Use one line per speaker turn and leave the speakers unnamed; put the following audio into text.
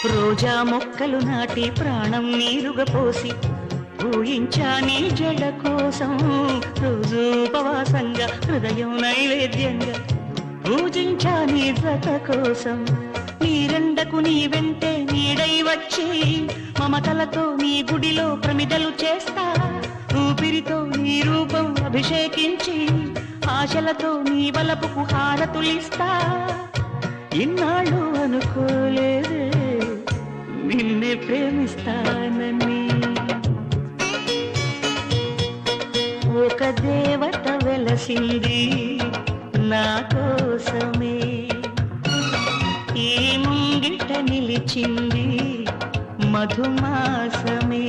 రోజా మొక్కలు నాటి ప్రాణం నీరుగా పోసి ఊహించా నీ జడ కోసం రోజు ఉపవాసంగా హృదయం నైవేద్యంగా పూజించా నీ జత కోసం నీరెండకు నీ వెంటే నీడై వచ్చి మమతలతో నీ గుడిలో ప్రమిదలు చేస్తా ఊపిరితో నీ రూపం అభిషేకించి ఆశలతో నీ వలపుకు హారతులిస్తా ఇన్నాళ్ళు అనుకోలేదే నిన్నే ప్రేమిస్తానని ఒక దేవత వెలసింది నా కోసమే ఈ ముంగిట నిలిచింది మధుమాసమే